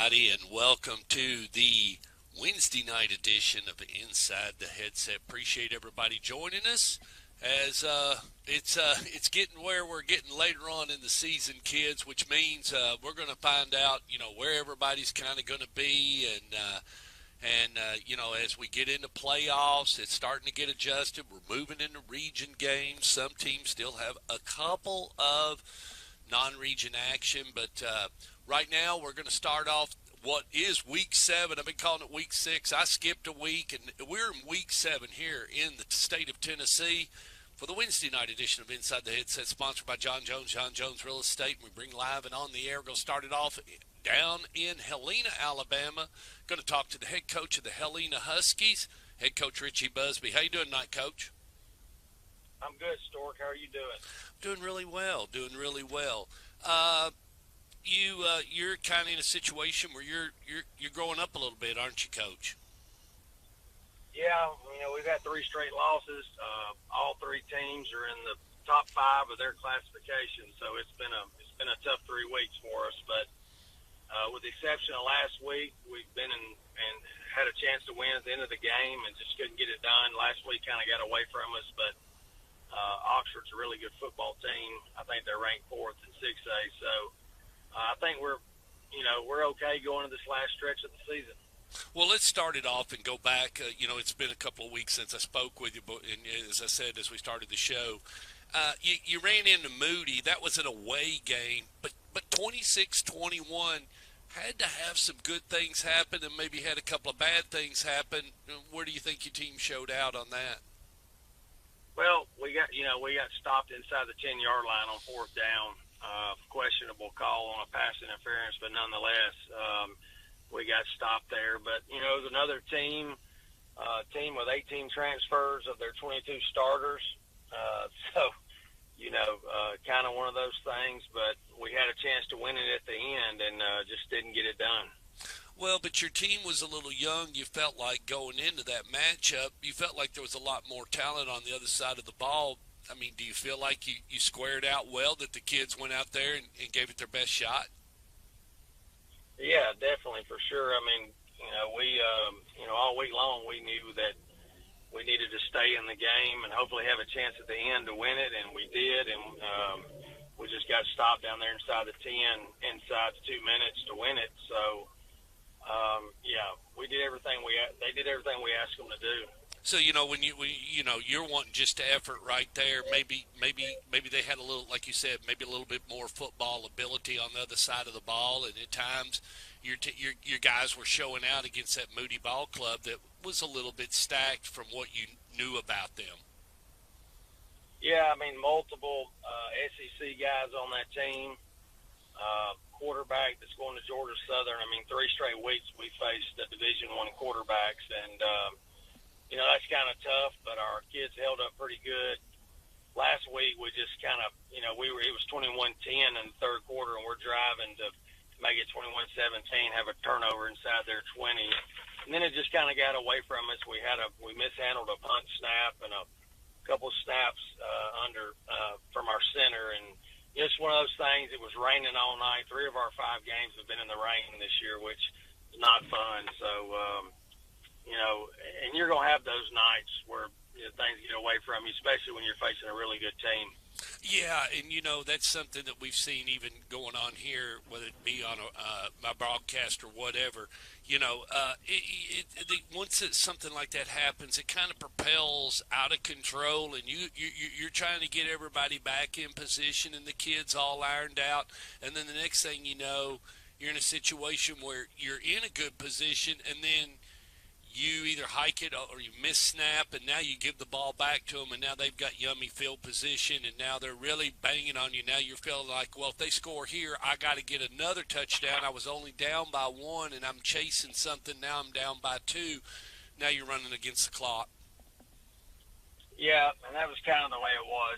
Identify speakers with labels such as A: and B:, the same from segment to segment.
A: everybody, and welcome to the Wednesday night edition of Inside the Headset. Appreciate everybody joining us as it's getting where we're getting later on in the season, kids, which means we're going to find out, where everybody's kind of going to be, and as we get into playoffs, it's starting to get adjusted. We're moving into region games. Some teams still have a couple of non-region action, but right now we're going to start off what is week 7. I've been calling it week 6. I skipped a week, and we're in week 7 here in the state of Tennessee for the Wednesday night edition of Inside the Headset, sponsored by John Jones Real Estate. We bring live and on the air. We're going to start it off down in Helena, Alabama. Going to talk to the head coach of the Helena Huskies, head coach Richie Busby. How you doing tonight, Coach?
B: I'm good, Stork. How are you doing?
A: Doing really well. You're kind of in a situation where you're growing up a little bit, aren't you, Coach?
B: Yeah, we've had 3 straight losses. All 3 teams are in the top 5 of their classification, so it's been a tough 3 weeks for us. But with the exception of last week, we've been in and had a chance to win at the end of the game and just couldn't get it done. Last week kind of got away from us, but Oxford's a really good football team. I think they're ranked 4th in 6A, so I think we're okay going into this last stretch of the season.
A: Well, let's start it off and go back. It's been a couple of weeks since I spoke with you, and as I said as we started the show, you ran into Moody. That was an away game, but 26-21 had to have some good things happen and maybe had a couple of bad things happen. Where do you think your team showed out on that?
B: Well, we got stopped inside the 10-yard line on 4th down. Questionable call on a pass interference, but nonetheless, we got stopped there. But, it was another team with 18 transfers of their 22 starters. Kind of one of those things, but we had a chance to win it at the end and just didn't get it done.
A: Well, but your team was a little young. You felt like going into that matchup, you felt like there was a lot more talent on the other side of the ball. I mean, do you feel like you squared out well, that the kids went out there and gave it their best shot?
B: Yeah, definitely, for sure. I mean, we all week long we knew that we needed to stay in the game and hopefully have a chance at the end to win it, and we did. And we just got stopped down there inside the 10, inside 2 minutes to win it. So, we did everything they did everything we asked them to do.
A: So when you're wanting just effort right there. Maybe they had a little, like you said, maybe a little bit more football ability on the other side of the ball, and at times your guys were showing out against that Moody Ball Club that was a little bit stacked from what you knew about them.
B: Yeah, I mean, multiple SEC guys on that team. Quarterback that's going to Georgia Southern. I mean, 3 straight weeks we faced the Division I quarterbacks, and that's kind of tough, but our kids held up pretty good. Last week we just kind of, it was 21-10 in the third quarter, and we're driving to make it 21-17, have a turnover inside their 20. And then it just kind of got away from us. We mishandled a punt snap and a couple of snaps from our center, and it's one of those things. It was raining all night. 3 of our 5 games have been in the rain this year, which is not fun. So, and you're going to have those nights where things get away from you, especially when you're facing a really good team.
A: Yeah, and that's something that we've seen even going on here, whether it be on my broadcast or whatever. Once something like that happens, it kind of propels out of control, and you're trying to get everybody back in position and the kids all ironed out, and then the next thing you know, you're in a situation where you're in a good position, and then you either hike it or you miss snap, and now you give the ball back to them, and now they've got yummy field position, and now they're really banging on you. Now you're feeling like, well, if they score here, I got to get another touchdown. I was only down by 1, and I'm chasing something. Now I'm down by 2. Now you're running against the clock.
B: Yeah, and that was kind of the way it was.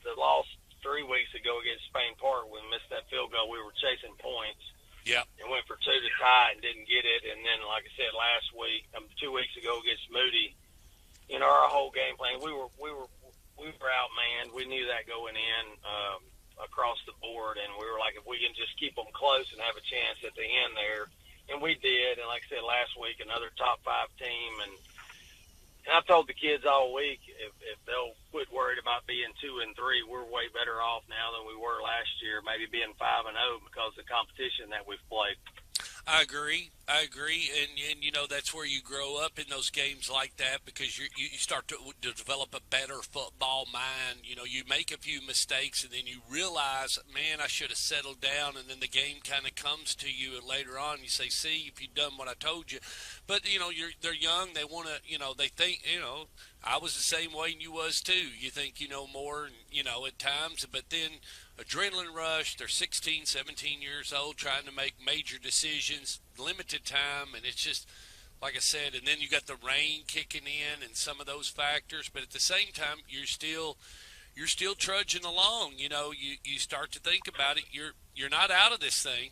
B: The loss 3 weeks ago against Spain Park, we missed that field goal. We were chasing points.
A: Yeah,
B: and went for 2 to tie and didn't get it. And then, like I said, last week, 2 weeks ago against Moody, our whole game plan, we were outmanned. We knew that going in across the board, and we were like, if we can just keep them close and have a chance at the end there, and we did. And like I said last week, another top 5 team. And I've told the kids all week, if they'll quit worried about being 2 and 3, we're way better off now than we were last year, maybe being 5 and 0 because of the competition that we've played.
A: I agree. And you know that's where you grow up in those games like that because you start to develop a better football mind. You know, you make a few mistakes and then you realize, man, I should have settled down. And then the game kind of comes to you, and later on you say, see, if you'd done what I told you. But you know, they're young. They want to, you know, they think, you know, I was the same way and you was too. You think you know more, and, you know, at times, but then adrenaline rush. They're 16, 17 years old, trying to make major decisions, limited time, and it's just like I said. And then you got the rain kicking in and some of those factors. But at the same time, you're still trudging along. You know, you start to think about it. You're not out of this thing.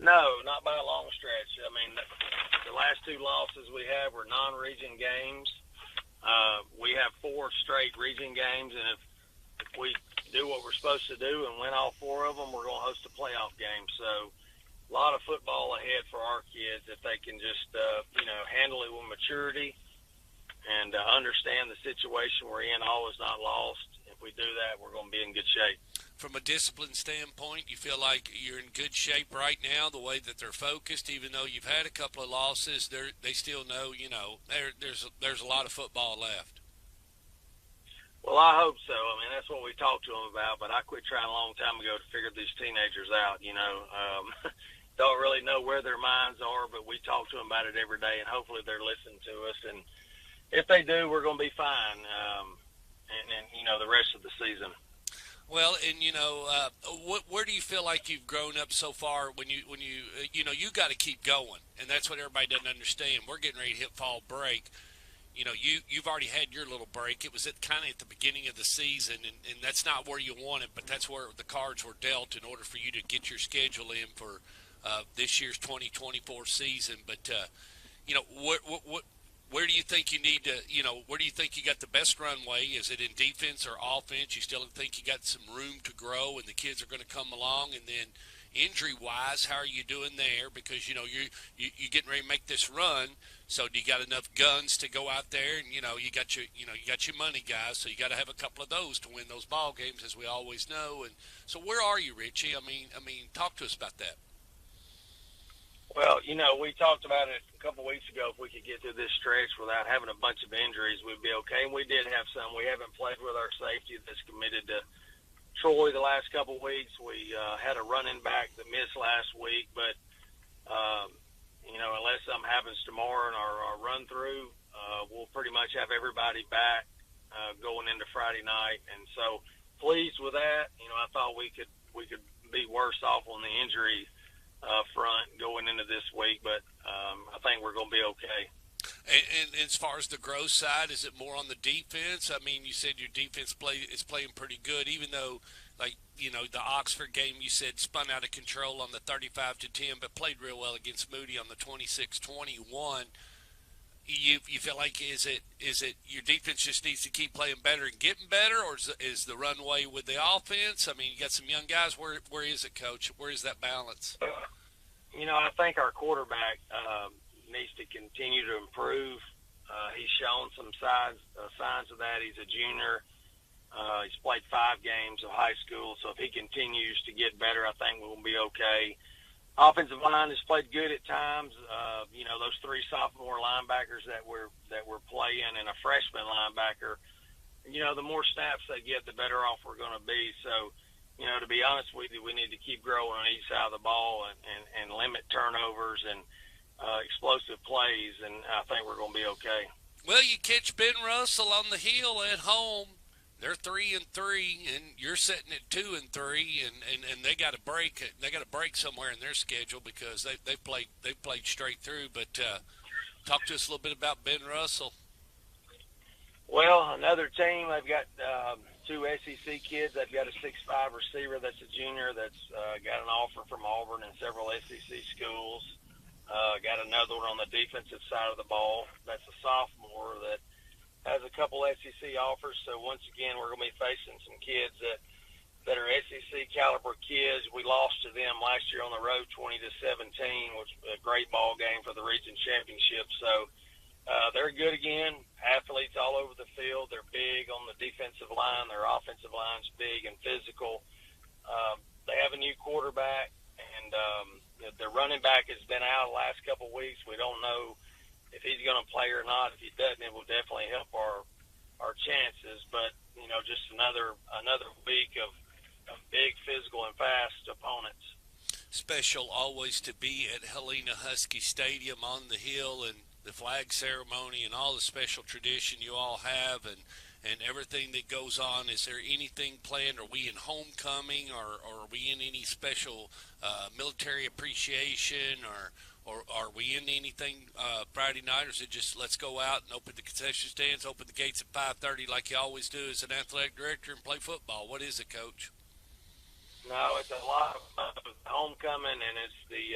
B: No, not by a long stretch. I mean, the last 2 losses we have were non-region games. We have 4 straight region games, and if we do what we're supposed to do and win all 4 of them, we're going to host a playoff game. So a lot of football ahead for our kids if they can just, you know, handle it with maturity and understand the situation we're in. All is not lost. If we do that, we're going to be in good shape.
A: From a discipline standpoint, you feel like you're in good shape right now, the way that they're focused, even though you've had a couple of losses, they still know, you know, there's a lot of football left.
B: Well, I hope so. I mean, that's what we talked to them about, but I quit trying a long time ago to figure these teenagers out, you know. Don't really know where their minds are, but we talk to them about it every day, and hopefully they're listening to us. And if they do, we're going to be fine, and you know, the rest of the season.
A: Well, and you know, where do you feel like you've grown up so far? When you you know, you got to keep going, and that's what everybody doesn't understand. We're getting ready to hit fall break. You know, you've already had your little break. It was kind of at the beginning of the season, and that's not where you want it, but that's where the cards were dealt in order for you to get your schedule in for this year's 2024 season. But you know, where do you think you need to, you know, where do you think you got the best runway? Is it in defense or offense? You still think you got some room to grow and the kids are going to come along? And then injury-wise, how are you doing there? Because, you know, you're getting ready to make this run. So do you got enough guns to go out there? And, you know, you got your money guys, so you got to have a couple of those to win those ball games, as we always know. And so where are you, Richie? I mean, talk to us about that.
B: Well, you know, we talked about it a couple of weeks ago. If we could get through this stretch without having a bunch of injuries, we'd be okay. And we did have some. We haven't played with our safety that's committed to Troy the last couple of weeks. We had a running back that missed last week. But, you know, unless something happens tomorrow in our run-through, we'll pretty much have everybody back going into Friday night. And so pleased with that. You know, I thought we could be worse off on the injury front going into this week, but I think we're going to be okay.
A: And as far as the growth side, is it more on the defense? I mean, you said your defense is playing pretty good, even though, like, you know, the Oxford game you said spun out of control on the 35-10, but played real well against Moody on the 26-21. You feel like is it your defense just needs to keep playing better and getting better, or is the runway with the offense? I mean, you got some young guys. Where is it, Coach? Where is that balance?
B: You know, I think our quarterback needs to continue to improve. He's shown some signs of that. He's a junior. He's played 5 games of high school, so if he continues to get better, I think we'll be okay. Offensive line has played good at times. You know, those 3 sophomore linebackers that we're playing and a freshman linebacker, you know, the more snaps they get, the better off we're going to be. So, you know, to be honest with you, we need to keep growing on each side of the ball and limit turnovers and explosive plays, and I think we're going to be okay.
A: Well, you catch Ben Russell on the hill at home. They're 3-3, and you're sitting at 2-3, and they got a break. They got a break somewhere in their schedule because they've played straight through. But talk to us a little bit about Ben Russell.
B: Well, another team. They've got 2 SEC kids. They've got a 6'5" receiver that's a junior that's got an offer from Auburn and several SEC schools. Got another one on the defensive side of the ball. That's a sophomore that has a couple SEC offers. So once again, we're going to be facing some kids that that are SEC caliber kids. We lost to them last year on the road, 20-17, which was a great ball game for the region championship. So they're good again. Athletes all over the field. They're big on the defensive line. Their offensive line's big and physical. They have a new quarterback, and their running back has been out the last couple of weeks. We don't know if he's going to play or not. If he doesn't, it will definitely help our chances. But just another week of big, physical, and fast opponents.
A: Special always to be at Helena Husky Stadium on the hill, and the flag ceremony and all the special tradition you all have, and everything that goes on. Is there anything planned? Are we in homecoming, or are we in any special military appreciation, or are we in anything Friday night, or is it just let's go out and open the concession stands, open the gates at 5:30 like you always do as an athletic director, and play football? What is it, Coach?
B: No, it's a lot of homecoming, and it's the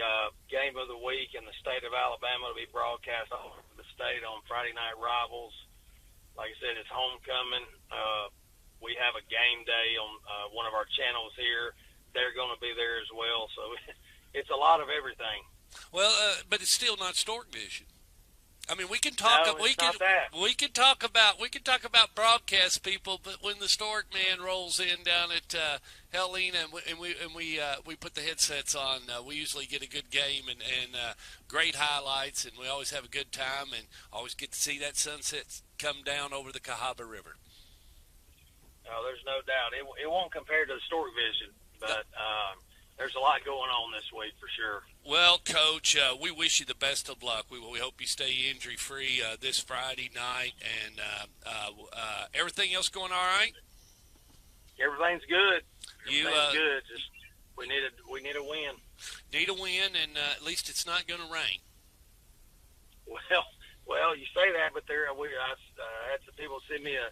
B: game of the week in the state of Alabama to be broadcast all over the state on Friday Night Rivals. Like I said, it's homecoming. We have a game day on one of our channels here. They're going to be there as well, so it's a lot of everything.
A: Well, but it's still not Stork Vision. I mean, we can talk.
B: No,
A: we can talk about broadcast people, but when the Stork man rolls in down at Helena, and we put the headsets on, we usually get a good game and great highlights, and we always have a good time, and always get to see that sunset come down over the Cahaba River.
B: No, there's no doubt. It won't compare to the Stork Vision, but there's a lot going on this week for sure.
A: Well, Coach, we wish you the best of luck. We hope you stay injury-free this Friday night, and everything else going all right?
B: Everything's good. Everything's good. Just we need a win.
A: Need a win, and at least it's not going to rain.
B: Well, you say that, but I had some people send me a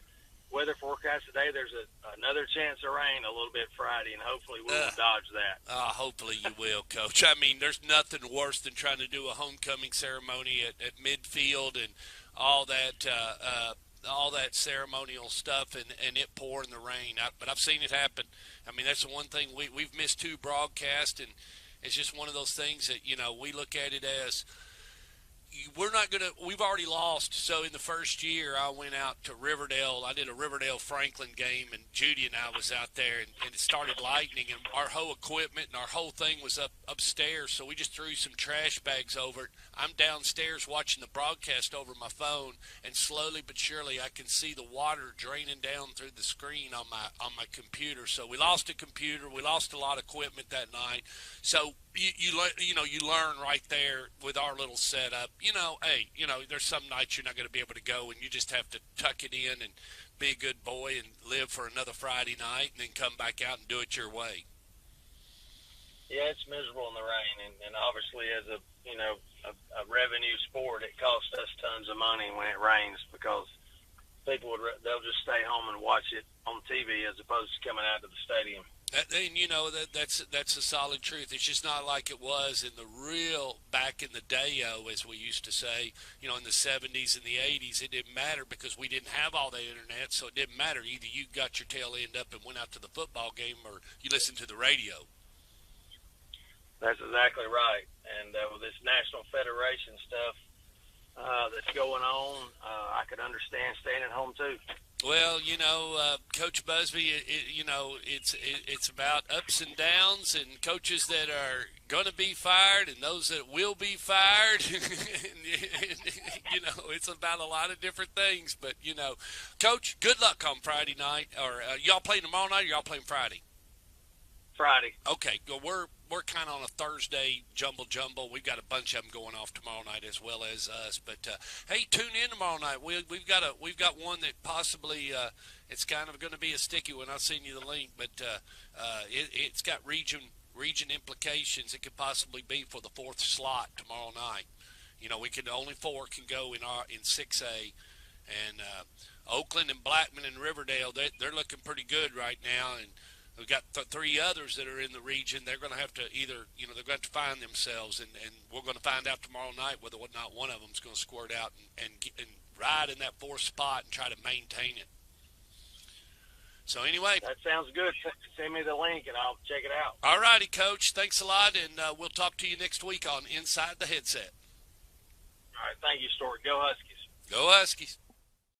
B: weather forecast today. There's another chance of rain a little bit Friday, and hopefully we'll dodge that.
A: Hopefully you will, Coach. I mean, there's nothing worse than trying to do a homecoming ceremony at midfield and all that ceremonial stuff, and it pour in the rain. But I've seen it happen. I mean, that's the one thing we've missed 2 broadcasts, and it's just one of those things that we look at it as. We've already lost. So in the first year, I went out to Riverdale. I did a Riverdale-Franklin game, and Judy and I was out there, and it started lightning, and our whole equipment and our whole thing was upstairs, so we just threw some trash bags over it. I'm downstairs watching the broadcast over my phone, and slowly but surely I can see the water draining down through the screen on my computer. So we lost a computer. We lost a lot of equipment that night. So you learn right there with our little setup. There's some nights you're not going to be able to go, and you just have to tuck it in and be a good boy and live for another Friday night, and then come back out and do it your way.
B: Yeah, it's miserable in the rain, and obviously as a revenue sport, it costs us tons of money when it rains, because people they'll just stay home and watch it on TV as opposed to coming out to the stadium.
A: And that's a solid truth. It's just not like it was in the real back in the day-o, as we used to say, in the 70s and the 80s. It didn't matter because we didn't have all the internet, so it didn't matter. Either you got your tail end up and went out to the football game, or you listened to the radio.
B: That's exactly right. And with this National Federation stuff that's going on, I could understand staying at home too.
A: Well, Coach Busby, it's about ups and downs, and coaches that are going to be fired and those that will be fired. It's about a lot of different things. But, Coach, good luck on Friday night. Or y'all playing tomorrow night, or y'all playing Friday?
B: Friday.
A: Okay, well, we're kind of on a Thursday jumble. We've got a bunch of them going off tomorrow night as well as us. But hey, tune in tomorrow night. We've got one that possibly it's kind of going to be a sticky one. I'll send you the link, but it's got region implications. It could possibly be for the 4th slot tomorrow night. Only 4 can go in 6A, and Oakland and Blackman and Riverdale, they're looking pretty good right now, and we've got 3 others that are in the region. They're going to have to either, they're going to find themselves, and we're going to find out tomorrow night whether or not one of them is going to squirt out and ride in that 4th spot and try to maintain it. So anyway,
B: that sounds good. Send me the link and I'll check it out.
A: all righty, Coach. Thanks a lot, and we'll talk to you next week on Inside the Headset.
B: All right, thank you, Stuart. Go Huskies.
A: Go Huskies.